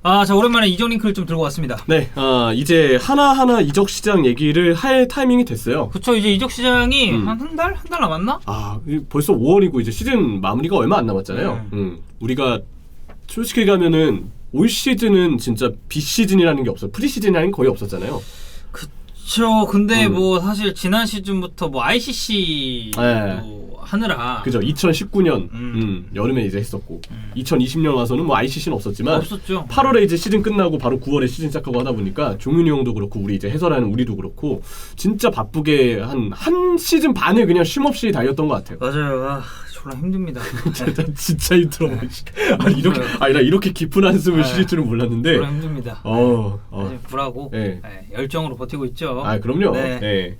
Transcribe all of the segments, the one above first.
자 오랜만에 이적 링크를 좀 들고 왔습니다. 네, 이제 하나하나 이적 시장 얘기를 할 타이밍이 됐어요. 그쵸, 이제 이적 시장이 한 달 남았나? 벌써 5월이고 이제 시즌 마무리가 얼마 안 남았잖아요. 우리가 솔직히 얘기하면은 올 시즌은 진짜 비시즌이라는 게 없어요. 프리시즌이라는 게 거의 없었잖아요. 그쵸. 근데 뭐 사실 지난 시즌부터 뭐 ICC도 하느라 그죠. 2019년 여름에 이제 했었고 2020년 와서는 뭐 ICC는 없었지만 없었죠. 8월에 이제 시즌 끝나고 바로 9월에 시즌 시작하고 하다 보니까 종윤이 형도 그렇고 우리 이제 해설하는 우리도 그렇고 진짜 바쁘게 한 시즌 반을 그냥 쉼없이 달렸던 것 같아요. 맞아요. 졸라 힘듭니다. 진짜 힘들어. 나 이렇게 깊은 한숨을 쉬실 줄은 몰랐는데 졸라 힘듭니다. 아주 불하고 열정으로 버티고 있죠. 그럼요. 네.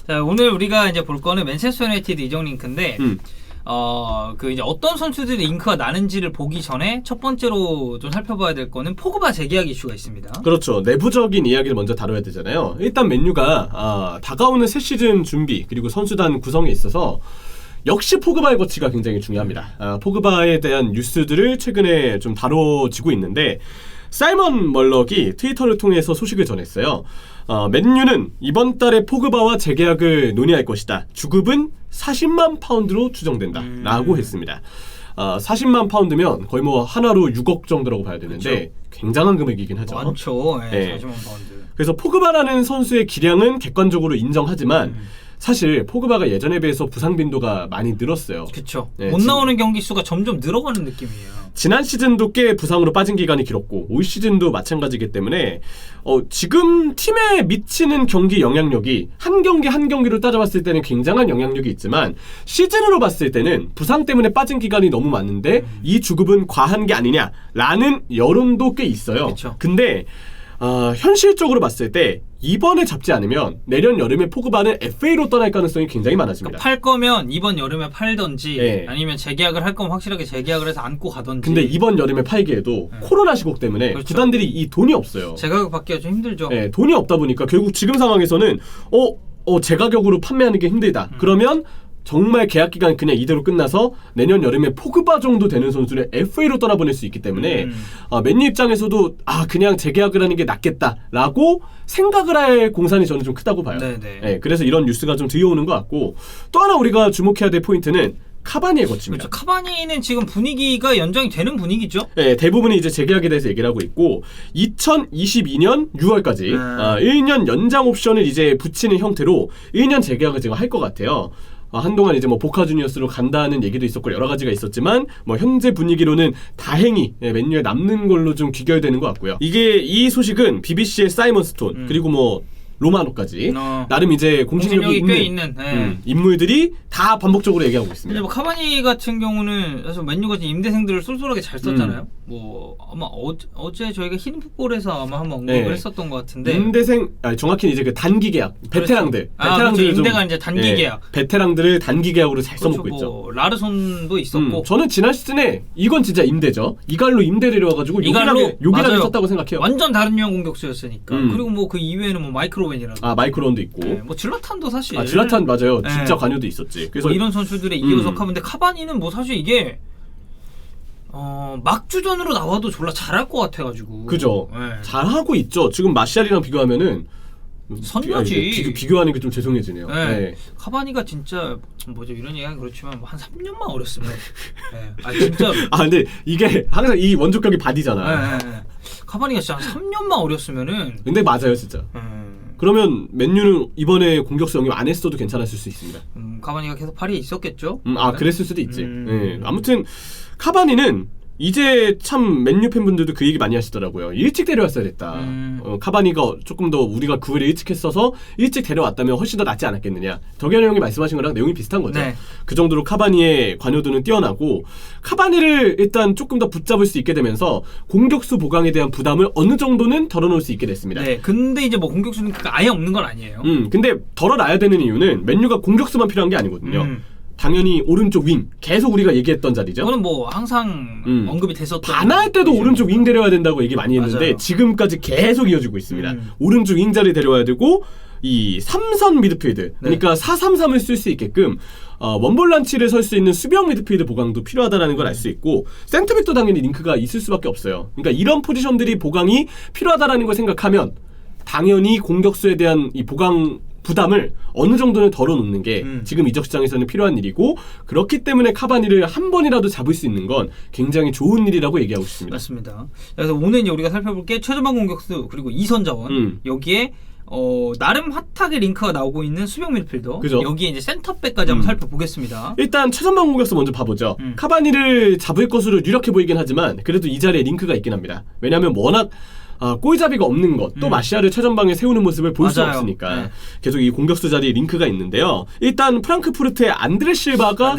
자, 오늘 우리가 이제 볼 거는 맨체스터 유나이티드 이적 링크인데 그 이제 어떤 선수들이 링크가 나는지를 보기 전에 첫 번째로 좀 살펴봐야 될 거는 포그바 재계약 이슈가 있습니다. 그렇죠. 내부적인 이야기를 먼저 다뤄야 되잖아요. 일단 맨유가 다가오는 새 시즌 준비 그리고 선수단 구성에 있어서 역시 포그바의 거치가 굉장히 중요합니다. 포그바에 대한 뉴스들을 최근에 좀 다뤄지고 있는데 사이먼 멀럭이 트위터를 통해서 소식을 전했어요. 맨유는 이번 달에 포그바와 재계약을 논의할 것이다. 주급은 40만 파운드로 추정된다. 라고 했습니다. 40만 파운드면 거의 뭐 하나로 6억 정도라고 봐야 되는데 그쵸? 굉장한 금액이긴 하죠. 많죠. 40만 파운드. 그래서 포그바라는 선수의 기량은 객관적으로 인정하지만 사실 포그바가 예전에 비해서 부상 빈도가 많이 늘었어요. 그렇죠. 못 나오는 경기 수가 점점 늘어가는 느낌이에요. 지난 시즌도 꽤 부상으로 빠진 기간이 길었고 올 시즌도 마찬가지이기 때문에 지금 팀에 미치는 경기 영향력이 한 경기 한 경기로 따져봤을 때는 굉장한 영향력이 있지만 시즌으로 봤을 때는 부상 때문에 빠진 기간이 너무 많은데 이 주급은 과한 게 아니냐라는 여론도 꽤 있어요. 그쵸. 근데 현실적으로 봤을 때 이번에 잡지 않으면 내년 여름에 포그바는 FA로 떠날 가능성이 굉장히 많아집니다. 그러니까 팔 거면 이번 여름에 팔던지 아니면 재계약을 할 거면 확실하게 재계약을 해서 안고 가던지. 근데 이번 여름에 팔기에도 코로나 시국 때문에 그렇죠. 구단들이 이 돈이 없어요. 재가격 받기가 좀 힘들죠. 돈이 없다 보니까 결국 지금 상황에서는 제 가격으로 판매하는 게 힘들다. 그러면 정말 계약 기간 그냥 이대로 끝나서 내년 여름에 포그바 정도 되는 선수를 FA로 떠나보낼 수 있기 때문에 맨유 입장에서도 그냥 재계약을 하는 게 낫겠다라고 생각을 할 공산이 저는 좀 크다고 봐요. 그래서 이런 뉴스가 좀 들려오는 것 같고 또 하나 우리가 주목해야 될 포인트는 카바니의 거치입니다. 그렇죠. 카바니는 지금 분위기가 연장이 되는 분위기죠? 네, 대부분이 이제 재계약에 대해서 얘기를 하고 있고 2022년 6월까지 1년 연장 옵션을 이제 붙이는 형태로 1년 재계약을 제가 할 것 같아요. 한동안 이제 뭐 보카 주니어스로 간다는 얘기도 있었고 여러 가지가 있었지만 뭐 현재 분위기로는 다행히 맨유에 남는 걸로 좀 귀결되는 것 같고요. 이 소식은 BBC의 사이먼 스톤 그리고 뭐 로마노까지 나름 이제 공신력이 꽤 있는 인물들이 다 반복적으로 얘기하고 있습니다. 뭐 카바니 같은 경우는 사실 맨유가 임대생들을 쏠쏠하게 잘 썼잖아요. 뭐 아마 어제 저희가 히든풋볼에서 아마 한번 언급을 했었던 것 같은데 임대생 정확히는 이제 그 단기 계약 베테랑들 그렇죠. 임대가 이제 단기 계약 베테랑들을 단기 계약으로 잘 써먹고 뭐 있죠. 라르손도 있었고 저는 지난 시즌에 이건 진짜 임대죠. 이갈로 임대를 와가지고 요긴하게 썼다고 생각해요. 완전 다른 유형 공격수였으니까. 그리고 뭐 그 이외에는 뭐 마이크로웬이라도 마이크로원도 있고 뭐 질라탄도 사실 질라탄 맞아요. 진짜 관여도 있었지. 그래서 뭐 이런 선수들의 이어서 하는데 카바니는 뭐 사실 이게 막주전으로 나와도 졸라 잘할 것 같아가지고. 그죠. 잘하고 있죠. 지금 마샬이랑 비교하면은 선녀지. 비교하는 게 좀 죄송해지네요. 카바니가 진짜 뭐죠 이런 얘기하긴 그렇지만 한 3년만 어렸으면 진짜 근데 이게 항상 이 원조격이 바디잖아. 카바니가 진짜 한 3년만 어렸으면은 근데 맞아요 진짜. 그러면 맨유는 이번에 공격수 영입 안 했어도 괜찮았을 수 있습니다. 카바니가 계속 파리에 있었겠죠? 그랬을 수도 있지. 아무튼 카바니는 이제 참 맨유 팬분들도 그 얘기 많이 하시더라고요. 일찍 데려왔어야 됐다. 카바니가 조금 더 우리가 구회를 일찍 했어서 일찍 데려왔다면 훨씬 더 낫지 않았겠느냐. 덕현 형이 말씀하신 거랑 내용이 비슷한 거죠. 그 정도로 카바니의 관여도는 뛰어나고 카바니를 일단 조금 더 붙잡을 수 있게 되면서 공격수 보강에 대한 부담을 어느 정도는 덜어놓을 수 있게 됐습니다. 근데 이제 뭐 공격수는 아예 없는 건 아니에요. 근데 덜어놔야 되는 이유는 맨유가 공격수만 필요한 게 아니거든요. 당연히 오른쪽 윙 계속 우리가 얘기했던 자리죠. 그거는 뭐 항상 언급이 됐었던. 바나할 때도 오른쪽 윙 데려와야 된다고 얘기 많이 했는데 맞아요. 지금까지 계속 이어지고 있습니다. 오른쪽 윙 자리 데려와야 되고 이 3선 미드필드, 그러니까 4-3-3을 쓸 수 있게끔 원볼란치를 설 수 있는 수비형 미드필드 보강도 필요하다는 걸 알 수 있고, 센터백도 당연히 링크가 있을 수밖에 없어요. 그러니까 이런 포지션들이 보강이 필요하다는 걸 생각하면 당연히 공격수에 대한 이 보강 부담을 어느 정도는 덜어놓는 게 지금 이적 시장에서는 필요한 일이고, 그렇기 때문에 카바니를 한 번이라도 잡을 수 있는 건 굉장히 좋은 일이라고 얘기하고 싶습니다. 맞습니다. 그래서 오늘 이제 우리가 살펴볼 게 최전방 공격수 그리고 2선 자원, 여기에 나름 핫하게 링크가 나오고 있는 수비형 미드필더, 그죠? 여기에 이제 센터백까지 한번 살펴보겠습니다. 일단 최전방 공격수 먼저 봐보죠. 카바니를 잡을 것으로 유력해 보이긴 하지만 그래도 이 자리에 링크가 있긴 합니다. 왜냐하면 워낙 골잡이가 없는 것, 또 마시아를 최전방에 세우는 모습을 볼 수 없으니까 네. 계속 이 공격수 자리에 링크가 있는데요. 일단 프랑크푸르트의 안드레 실바가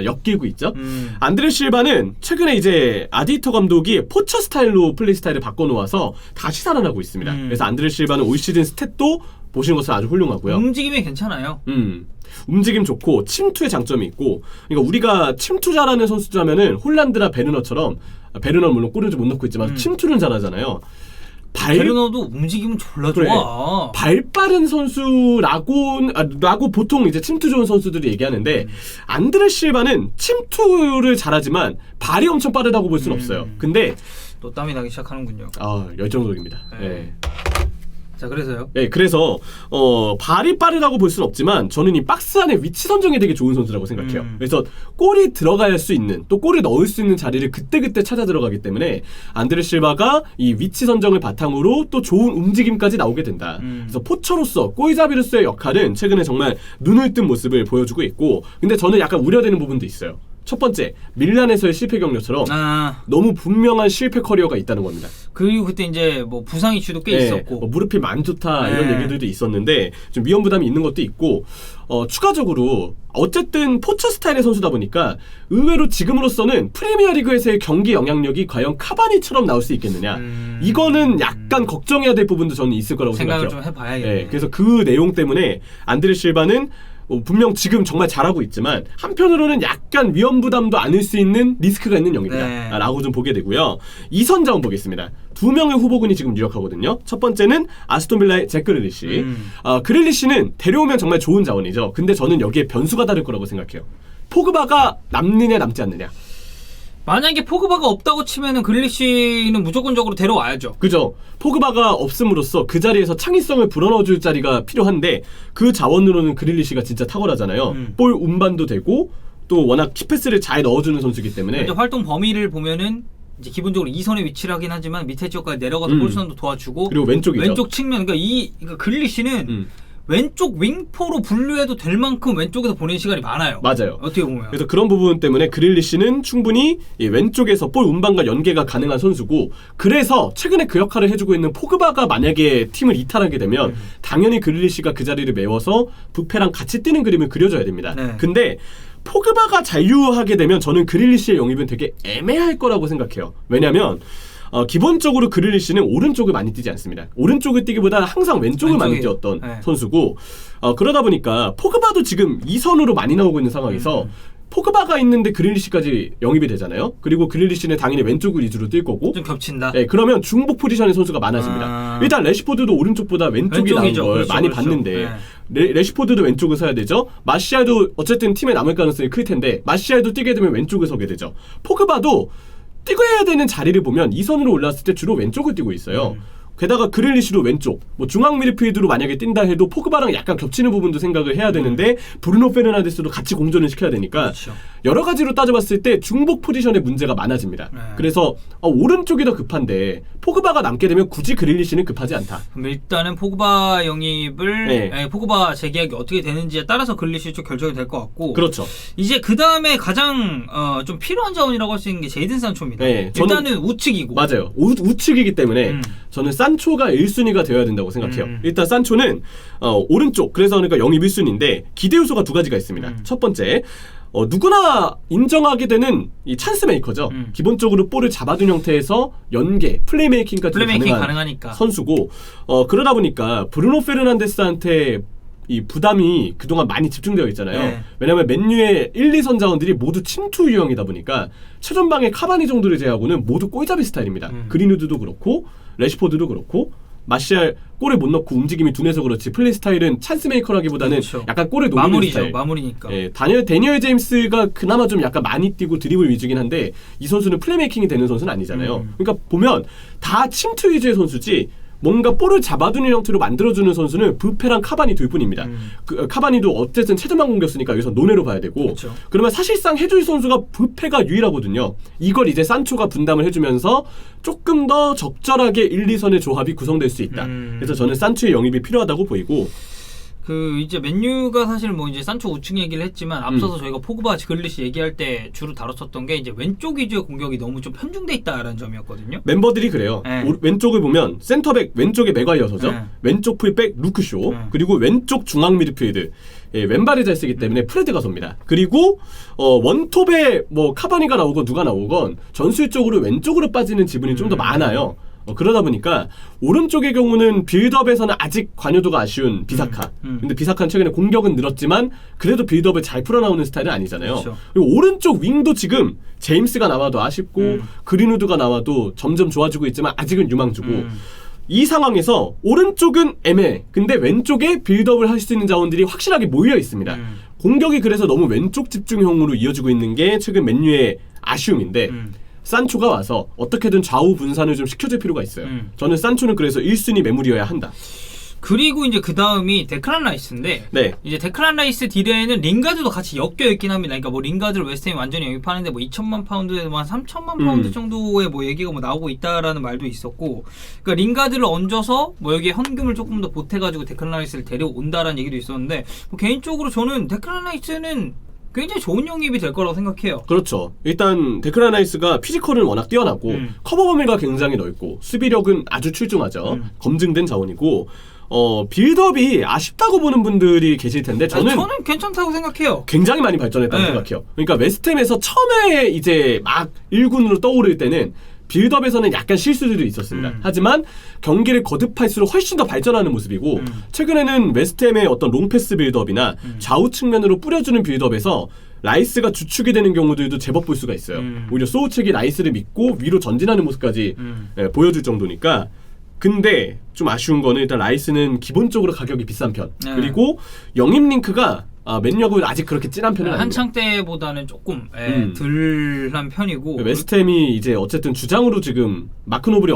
엮이고 있죠. 안드레 실바는 최근에 이제 아디터 감독이 포처 스타일로 플레이 스타일을 바꿔놓아서 다시 살아나고 있습니다. 그래서 안드레 실바는 올 시즌 스탯도 보시는 것은 아주 훌륭하고요. 움직임이 괜찮아요. 움직임 좋고 침투의 장점이 있고, 그러니까 우리가 침투 잘하는 선수라면은 홀란드나 베르너처럼, 베르너는 물론 골을 좀 못 넣고 있지만 침투는 잘하잖아요. 베르너도 움직임은 졸라 좋아. 발 빠른 선수라고 보통 이제 침투 좋은 선수들이 얘기하는데, 안드레 실바는 침투를 잘하지만 발이 엄청 빠르다고 볼 수는 없어요. 근데 또 땀이 나기 시작하는군요. 열정적입니다. 네. 자, 그래서요? 네, 그래서 발이 빠르다고 볼 수는 없지만 저는 이 박스 안에 위치 선정이 되게 좋은 선수라고 생각해요. 그래서 골이 들어갈 수 있는, 또 골을 넣을 수 있는 자리를 그때그때 찾아 들어가기 때문에 안드레 실바가 이 위치 선정을 바탕으로 또 좋은 움직임까지 나오게 된다. 그래서 포처로서, 골잡이로서의 역할은 최근에 정말 눈을 뜬 모습을 보여주고 있고, 근데 저는 약간 우려되는 부분도 있어요. 첫 번째, 밀란에서의 실패 경력처럼 너무 분명한 실패 커리어가 있다는 겁니다. 그리고 그때 이제 뭐 부상 이슈도 꽤 있었고, 무릎이 안 좋다 이런 얘기들도 있었는데 좀 위험 부담이 있는 것도 있고, 추가적으로 어쨌든 포처 스타일의 선수다 보니까 의외로 지금으로서는 프리미어리그에서의 경기 영향력이 과연 카바니처럼 나올 수 있겠느냐, 이거는 약간 걱정해야 될 부분도 저는 있을 거라고 생각해요. 생각을 좀 해봐야겠네. 그래서 그 내용 때문에 안드레 실바는 분명 지금 정말 잘하고 있지만 한편으로는 약간 위험 부담도 안을 수 있는 리스크가 있는 영입니다. 라고 좀 보게 되고요. 2선 자원 보겠습니다. 두 명의 후보군이 지금 유력하거든요. 첫 번째는 아스톤 빌라의 잭 그릴리시. 그릴리시는 데려오면 정말 좋은 자원이죠. 근데 저는 여기에 변수가 다를 거라고 생각해요. 포그바가 남느냐 남지 않느냐. 만약에 포그바가 없다고 치면은 그릴리시는 무조건적으로 데려와야죠. 그죠. 포그바가 없음으로써 그 자리에서 창의성을 불어넣어줄 자리가 필요한데, 그 자원으로는 그릴리시가 진짜 탁월하잖아요. 볼 운반도 되고 또 워낙 키패스를 잘 넣어주는 선수이기 때문에 이제 활동 범위를 보면은 이제 기본적으로 2선에 위치를 하긴 하지만 밑에 지역까지 내려가서 볼선도 도와주고, 그리고 왼쪽이죠. 왼쪽 측면, 그러니까 그릴리시는 왼쪽 윙포로 분류해도 될 만큼 왼쪽에서 보내는 시간이 많아요. 맞아요. 어떻게 보면. 그래서 그런 부분 때문에 그릴리시는 충분히 이 왼쪽에서 볼 운반과 연계가 가능한 선수고, 그래서 최근에 그 역할을 해주고 있는 포그바가 만약에 팀을 이탈하게 되면 당연히 그릴리시가 그 자리를 메워서 부페랑 같이 뛰는 그림을 그려줘야 됩니다. 근데 포그바가 잔류하게 되면 저는 그릴리시의 영입은 되게 애매할 거라고 생각해요. 왜냐면 기본적으로 그릴리시는 오른쪽을 많이 뛰지 않습니다. 오른쪽을 뛰기보다 항상 왼쪽을 많이 뛰었던 선수고, 그러다 보니까 포그바도 지금 2선으로 많이 나오고 있는 상황에서 포그바가 있는데 그릴리시까지 영입이 되잖아요. 그리고 그릴리시는 당연히 왼쪽을 위주로 뛸 거고, 좀 겹친다. 그러면 중복 포지션의 선수가 많아집니다. 일단 레시포드도 오른쪽보다 왼쪽이 나은 걸 많이 봤는데, 레시포드도 왼쪽을 서야 되죠. 마시알도 어쨌든 팀에 남을 가능성이 클 텐데 마시알도 뛰게 되면 왼쪽을 서게 되죠. 포그바도 뛰고 해야 되는 자리를 보면 2선으로 올라왔을 때 주로 왼쪽을 뛰고 있어요. 게다가 그릴리시도 왼쪽, 뭐 중앙 미드필드로 만약에 뛴다 해도 포그바랑 약간 겹치는 부분도 생각을 해야 되는데 브루노 페르난데스도 같이 공존을 시켜야 되니까, 그렇죠. 여러 가지로 따져봤을 때 중복 포지션의 문제가 많아집니다. 그래서 오른쪽이 더 급한데 포그바가 남게 되면 굳이 그릴리시는 급하지 않다. 그럼 일단은 포그바 영입을 포그바 재계약이 어떻게 되는지에 따라서 그릴리시 쪽 결정이 될 것 같고, 그렇죠. 이제 그 다음에 가장 좀 필요한 자원이라고 할 수 있는 게 제이든 산초입니다. 일단은 우측이고. 맞아요. 우측이기 때문에 저는 산초가 1순위가 되어야 된다고 생각해요. 일단 산초는 오른쪽, 그래서 그러니까 영입 1순위인데 기대 요소가 두 가지가 있습니다. 첫 번째, 누구나 인정하게 되는 이 찬스 메이커죠. 기본적으로 볼을 잡아둔 형태에서 연계, 플레이메이킹까지 가능하니까 선수고, 그러다 보니까 브루노 페르난데스한테 이 부담이 그동안 많이 집중되어 있잖아요. 왜냐면 맨유의 1, 2선 자원들이 모두 침투 유형이다 보니까 최전방의 카바니 정도를 제외하고는 모두 골잡이 스타일입니다. 그린우드도 그렇고 레시포드도 그렇고 마시알 골을 못 넣고 움직임이 둔해서 그렇지 플레이 스타일은 찬스 메이커라기보다는 그렇죠. 약간 골을 노리는 마무리죠. 스타일. 마무리니까. 예, 데니얼 제임스가 그나마 좀 약간 많이 뛰고 드리블 위주긴 한데 이 선수는 플레이메이킹이 되는 선수는 아니잖아요. 그러니까 보면 다 침투 위주의 선수지 뭔가 볼을 잡아두는 형태로 만들어주는 선수는 부페랑 카바니 둘 뿐입니다. 카바니도 어쨌든 최전방 공격수니까 여기서 논외로 봐야 되고 그렇죠. 그러면 사실상 해줄 선수가 부페가 유일하거든요. 이걸 이제 산초가 분담을 해주면서 조금 더 적절하게 1, 2선의 조합이 구성될 수 있다. 그래서 저는 산초의 영입이 필요하다고 보이고 그 이제 맨유가 사실 뭐 이제 산초 우측 얘기를 했지만 앞서서 저희가 포그바 그릴리시 얘기할 때 주로 다뤘었던 게 이제 왼쪽 위주의 공격이 너무 좀 편중돼 있다라는 점이었거든요. 멤버들이 그래요. 네. 왼쪽을 보면 센터백 왼쪽에 맥과이어서죠. 네. 왼쪽 풀백 루크쇼 그리고 왼쪽 중앙 미드필드 왼발을 잘 쓰기 때문에 프레드가 섭니다. 그리고 원톱에 뭐 카바니가 나오건 누가 나오건 전술적으로 왼쪽으로 빠지는 지분이 좀 더 많아요. 그러다 보니까 오른쪽의 경우는 빌드업에서는 아직 관여도가 아쉬운 비사카. 근데 비사카는 최근에 공격은 늘었지만 그래도 빌드업을 잘 풀어나오는 스타일은 아니잖아요. 그렇죠. 그리고 오른쪽 윙도 지금 제임스가 나와도 아쉽고 그린우드가 나와도 점점 좋아지고 있지만 아직은 유망주고 이 상황에서 오른쪽은 애매해. 근데 왼쪽에 빌드업을 할 수 있는 자원들이 확실하게 모여 있습니다. 공격이 그래서 너무 왼쪽 집중형으로 이어지고 있는 게 최근 맨유의 아쉬움인데 산초가 와서 어떻게든 좌우 분산을 좀 시켜줄 필요가 있어요. 저는 산초는 그래서 1순위 매물이어야 한다. 그리고 이제 그 다음이 데클란 라이스인데 네. 이제 데클란 라이스 딜에는 링가드도 같이 엮여 있긴 합니다. 그러니까 뭐 링가드를 웨스트햄이 완전히 영입하는데 뭐 2천만 파운드에 뭐 한 3천만 파운드 정도의 뭐 얘기가 뭐 나오고 있다라는 말도 있었고, 그러니까 링가드를 얹어서 뭐 여기에 현금을 조금 더 보태가지고 데클란 라이스를 데려온다라는 얘기도 있었는데 뭐 개인적으로 저는 데클란 라이스는 굉장히 좋은 영입이 될 거라고 생각해요. 그렇죠. 일단 데클란 라이스가 피지컬은 워낙 뛰어나고 커버 범위가 굉장히 넓고 수비력은 아주 출중하죠. 검증된 자원이고 빌드업이 아쉽다고 보는 분들이 계실 텐데 저는 괜찮다고 생각해요. 굉장히 많이 발전했다고 네. 생각해요. 그러니까 웨스트햄에서 처음에 이제 막 1군으로 떠오를 때는 빌드업에서는 약간 실수들이 있었습니다. 하지만 경기를 거듭할수록 훨씬 더 발전하는 모습이고 최근에는 웨스트햄의 어떤 롱패스 빌드업이나 좌우 측면으로 뿌려주는 빌드업에서 라이스가 주축이 되는 경우들도 제법 볼 수가 있어요. 오히려 소우책이 라이스를 믿고 위로 전진하는 모습까지 보여줄 정도니까. 근데 좀 아쉬운 거는 일단 라이스는 기본적으로 가격이 비싼 편. 그리고 영입 링크가 맨유하고 아직 그렇게 진한 편은 아닙니다. 한창 때보다는 조금 덜한 편이고 웨스트햄이 이제 어쨌든 주장으로 지금 마크 노블이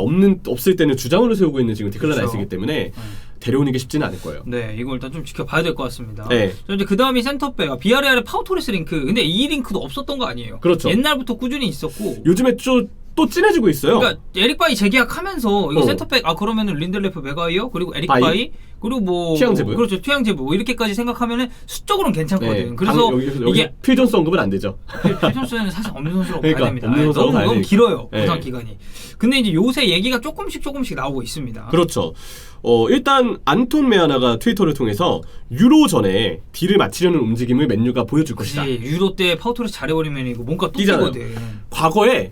없을 때는 주장으로 세우고 있는 지금 디클란 그렇죠. 라이스이기 때문에 데려오는 게 쉽지는 않을 거예요. 네, 이거 일단 좀 지켜봐야 될 것 같습니다. 네. 이제 그 다음이 센터백, 비아레알의 파우토레스 링크. 근데 이 링크도 없었던 거 아니에요? 그렇죠. 옛날부터 꾸준히 있었고. 요즘에 또 진해지고 있어요. 그러니까 에릭 바이 재계약하면서 이거 센터백 그러면은 린델레프 메가이어 그리고 에릭 바이 그리고 뭐 튀양제브. 그렇죠. 튀양제브 뭐 이렇게까지 생각하면은 수적으로는 괜찮거든. 네. 그래서 이게 필 존스 언급은 안 되죠. 필 존스는 사실 없는 선수라고 그러니까, 봐야 됩니다. 없는 선수라고 봐야 너무 되니까. 길어요. 네. 부상 기간이. 근데 이제 요새 얘기가 조금씩 나오고 있습니다. 그렇죠. 일단 안톤 메아나가 트위터를 통해서 유로 전에 딜을 마치려는 움직임을 맨유가 보여줄 것이다. 유로 때 파우토레스 잘해버리면 이거 뭔가 또 뛰잖아요. 뛰거든. 과거에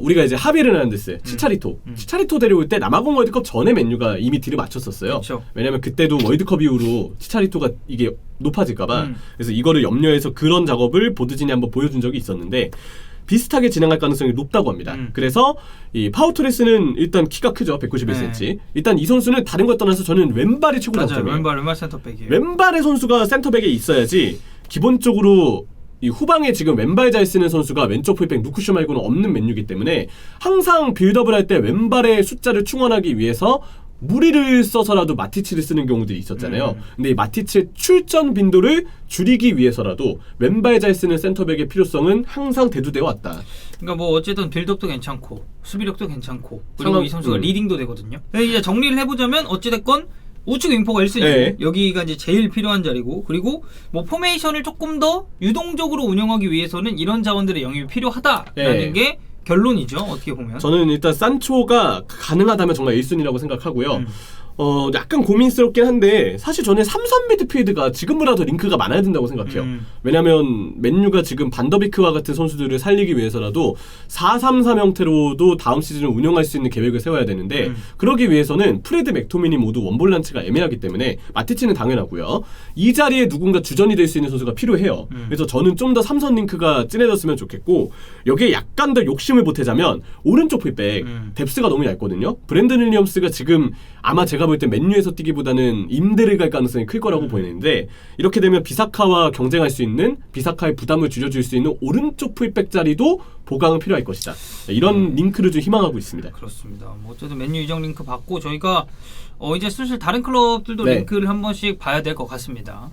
우리가 이제 하비 헤르난데스, 치차리토 데려올 때 남아공 월드컵 전에 맨유가 이미 딜을 맞췄었어요. 그쵸. 왜냐면 그때도 월드컵 이후로 치차리토가 이게 높아질까봐 그래서 이거를 염려해서 그런 작업을 보드진이 한번 보여준 적이 있었는데 비슷하게 진행할 가능성이 높다고 합니다. 그래서 이 파우토레스는 일단 키가 크죠. 191cm. 일단 이 선수는 다른 것 떠나서 저는 왼발이 최고 맞아요. 장점이에요. 왼발 센터백이에요. 왼발의 선수가 센터백에 있어야지 기본적으로 이 후방에 지금 왼발 잘 쓰는 선수가 왼쪽 풀백 누쿠쇼 말고는 없는 맨유기 때문에 항상 빌드업을 할 때 왼발의 숫자를 충원하기 위해서 무리를 써서라도 마티치를 쓰는 경우들이 있었잖아요. 근데 이 마티치의 출전 빈도를 줄이기 위해서라도 왼발 잘 쓰는 센터백의 필요성은 항상 대두되어 왔다. 그러니까 뭐 어쨌든 빌드업도 괜찮고 수비력도 괜찮고 그리고 상황, 이 선수가 리딩도 되거든요. 이제 정리를 해보자면 어찌됐건 우측 윙포가 1순위 네. 여기가 이제 제일 필요한 자리고, 그리고 뭐 포메이션을 조금 더 유동적으로 운영하기 위해서는 이런 자원들의 영입이 필요하다라는 네. 게 결론이죠. 어떻게 보면 저는 일단 산초가 가능하다면 정말 1순위라고 생각하고요. 약간 고민스럽긴 한데 사실 저는 삼선 미드필드가 지금보다 더 링크가 많아야 된다고 생각해요. 왜냐면 맨유가 지금 반더비크와 같은 선수들을 살리기 위해서라도 4-3-3 형태로도 다음 시즌을 운영할 수 있는 계획을 세워야 되는데 그러기 위해서는 프레드 맥토미니 모두 원볼란치가 애매하기 때문에 마티치는 당연하고요. 이 자리에 누군가 주전이 될 수 있는 선수가 필요해요. 그래서 저는 좀 더 삼선 링크가 진해졌으면 좋겠고 여기에 약간 더 욕심을 보태자면 오른쪽 풀백 뎁스가 너무 얇거든요. 브랜든 윌리엄스가 지금 아마 제가 볼 때 맨유에서 뛰기보다는 임대를 갈 가능성이 클 거라고 보이는데 이렇게 되면 비사카와 경쟁할 수 있는 비사카의 부담을 줄여줄 수 있는 오른쪽 풀백 자리도 보강은 필요할 것이다. 이런 링크를 좀 희망하고 있습니다. 그렇습니다. 뭐 어쨌든 맨유 이적 링크 받고 저희가 이제 슬슬 다른 클럽들도 네. 링크를 한 번씩 봐야 될 것 같습니다.